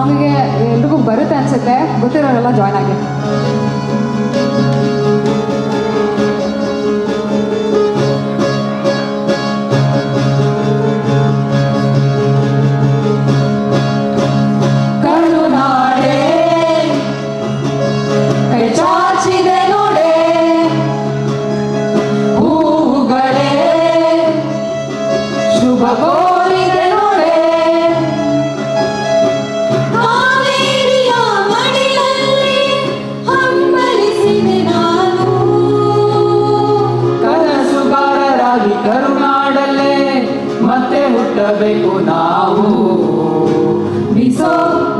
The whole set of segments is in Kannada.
ಸಾಂಗಿಗೆ ಎಲ್ರಿಗೂ ಬರುತ್ತೆ ಅನ್ಸುತ್ತೆ. ಗೊತ್ತಿರೋರೆಲ್ಲ ಜಾಯ್ನ್ ಆಗಿ. ಕರುನಾಡಲ್ಲೇ ಮತ್ತೆ ಹುಟ್ಟಬೇಕು ನಾವು. ಬಿಸೋ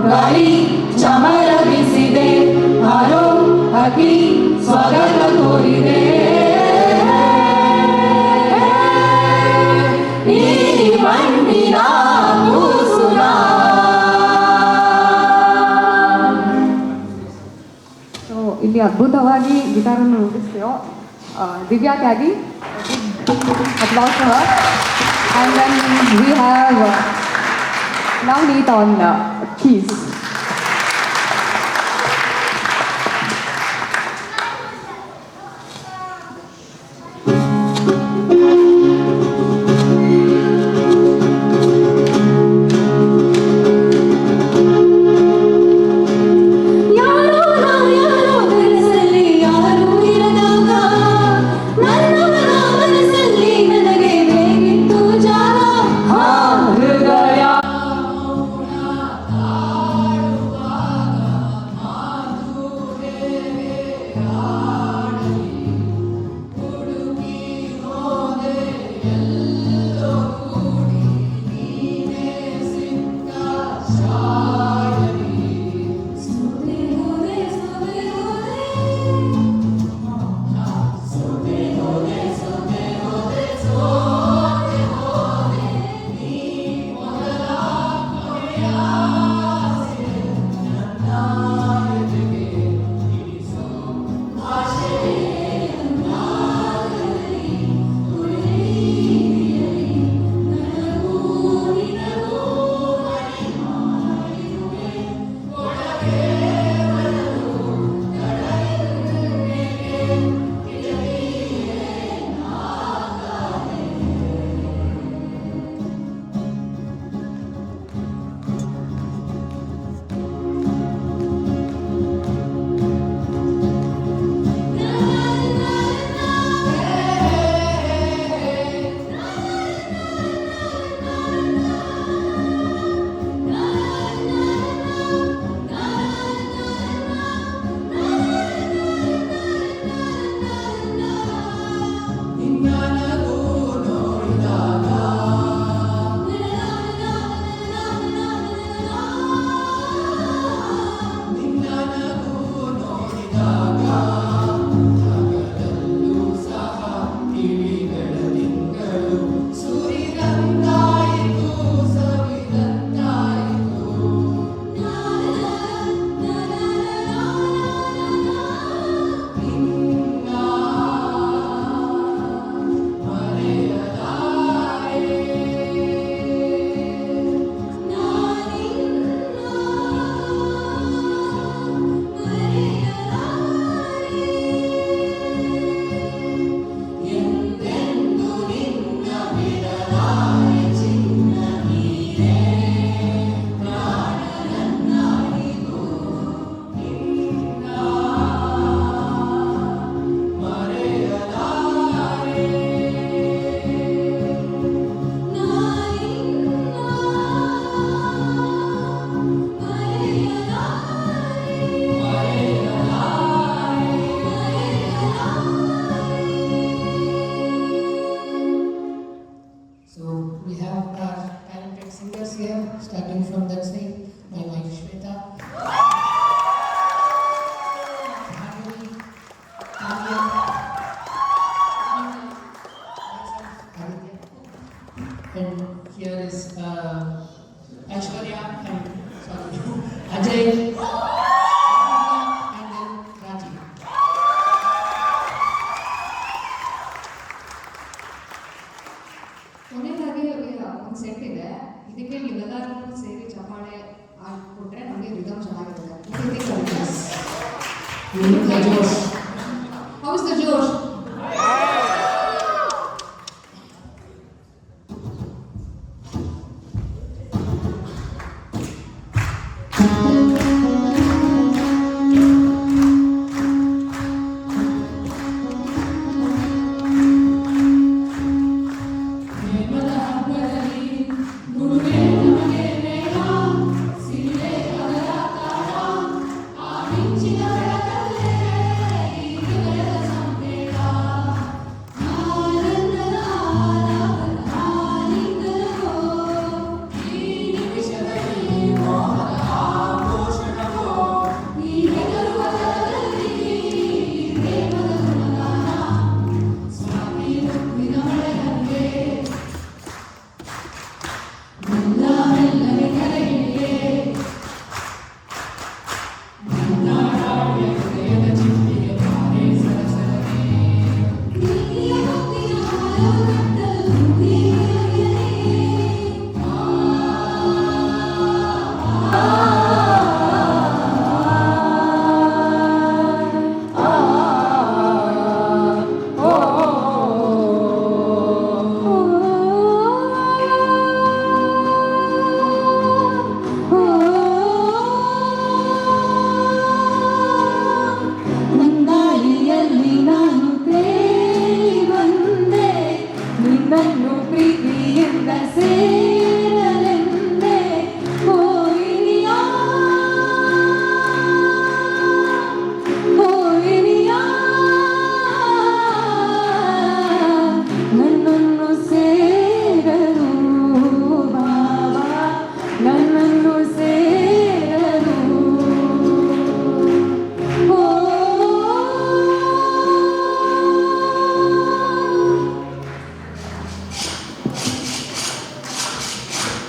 ಗಾಳಿ ಚಮರ ಬಿಸಿದೆ, ಹಾರೋ ಹಕ್ಕಿ ಸ್ವಾಗತ ಕೋರಿದೆ. ಈ ಮಣ್ಣಿನ ಕೂಸುನ. ಸೊ ಇಲ್ಲಿ ಅದ್ಭುತವಾಗಿ ಗಿಟಾರನ್ನು ನುಡಿಸ್ತೀವೋ ದಿವ್ಯಾ ತ್ಯಾಗಿ. Applause for her. And then we have Navneet on keys. Starting from that side, my wife Shweta, and here is Aishwarya and Ajay and then Raji. ಕೊನೆಯದಾಗಿ ಒಂದು ಸೆಟ್ ಇದೆ. ಇದಕ್ಕೆ ನೀವೆಲ್ಲರೂ ಸೇರಿ ಚಪ್ಪಾಳೆ ಕೊಟ್ಟರೆ ನಮಗೆ ನನಗೆ ರಿದಮ್ ಚೆನ್ನಾಗಿರ್ತದೆ. ಜೋಶ್. How is the Josh?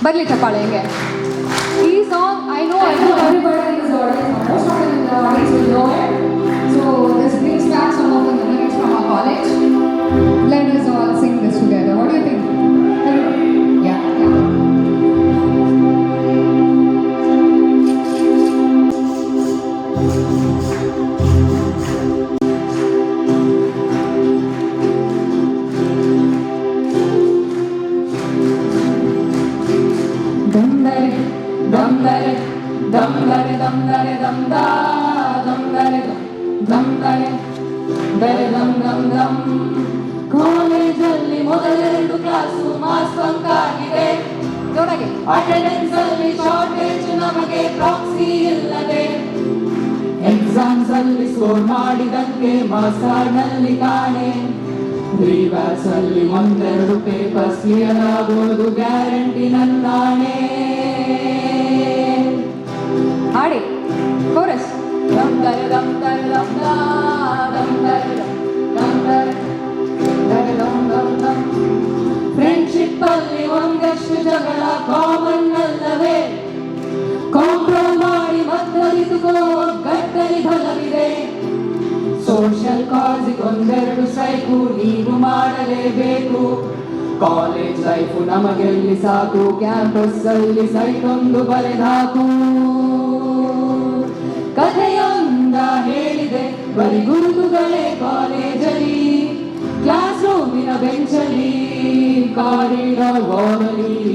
ಬರಲಿ ಚಪ್ಪಾಳೆ ಹಿಂಗೆ. ಈ song I know everybody in this audience, most of them in the audience will know it. So this brings back some of the memories from our college. Let us all sing this together. What do you think? Yeah. ಕಾಲೇಜಲ್ಲಿ ಮೊದಲೆರಡು ಕ್ಲಾಸು ಮಾಸ್ ಬಂಕ್ ಆಗಿದೆ. ಜೋರಾಗಿ. ಅಟೆಂಡೆನ್ಸ್ ಅಲ್ಲಿ ಶಾರ್ಟೇಜ್ ನಮಗೆ ಪ್ರಾಕ್ಸಿ ಇಲ್ಲದೆ. ಎಕ್ಸಾಮ್ಸ್ ಅಲ್ಲಿ ಸ್ಕೋರ್ ಮಾಡಿದಂತೆ ಮಾಸ್ ಕಾರ್ಡ್ ನಲ್ಲಿ ಕಾಣೆ. ರಿವರ್ಸ್ ಅಲ್ಲಿ ಒಂದೆರಡು ಪೇಪರ್ಸ್ ಕ್ಲಿಯರ್ ಆಗೋದು ಗ್ಯಾರಂಟಿ ನನ್ನಾಣೆ. ಹಾಡಿ ಕೋರಸ್. ದಮ್ ದರ ದಮ್ ದರ ದಮ್ ದಾ ದಮ್ ದರ ದಮ್ ದರ ದರ ದಮ್ ದಮ್ ದಮ್. ಫ್ರೆಂಡ್ಶಿಪ್ ಅಲ್ಲಿ ಒಂದಷ್ಟು ಜಗಳ ಕಾಮನ್ ಅಲ್ಲವೇ. ಕಾಂಪ್ರಮೈಸ್ ಮಾಡಿ ಮದ್ದರಿಸುವ ಗಟ್ಟರಿ ಬಲವಿದೆ. ಸೋಷಿಯಲ್ ಕಾಸಿಗೆ ಒಂದೆರಡು ಸ್ಟ್ರೈಕು ನೀವು ಮಾಡಲೇಬೇಕು. ಕಾಲೇಜ್ ಲೈಫು ನಮಗೆಲ್ಲಿ ಸಾಕು. ಕ್ಯಾಂಪಸ್ ಅಲ್ಲಿ ಸೈಟ್ ಒಂದು ಬರೆದಾಕು. ಕಥೆಯೊಂದ ಹೇಳಿದೆ ಬರಿ ಗುರುತುಗಳೇ ಕಾಲೇಜಲ್ಲಿ. ಕ್ಲಾಸ್ ರೂಮಿನ ಬೆಂಚಲ್ಲಿ ಕಾರಿಡಾರ್ ವಾರಲ್ಲಿ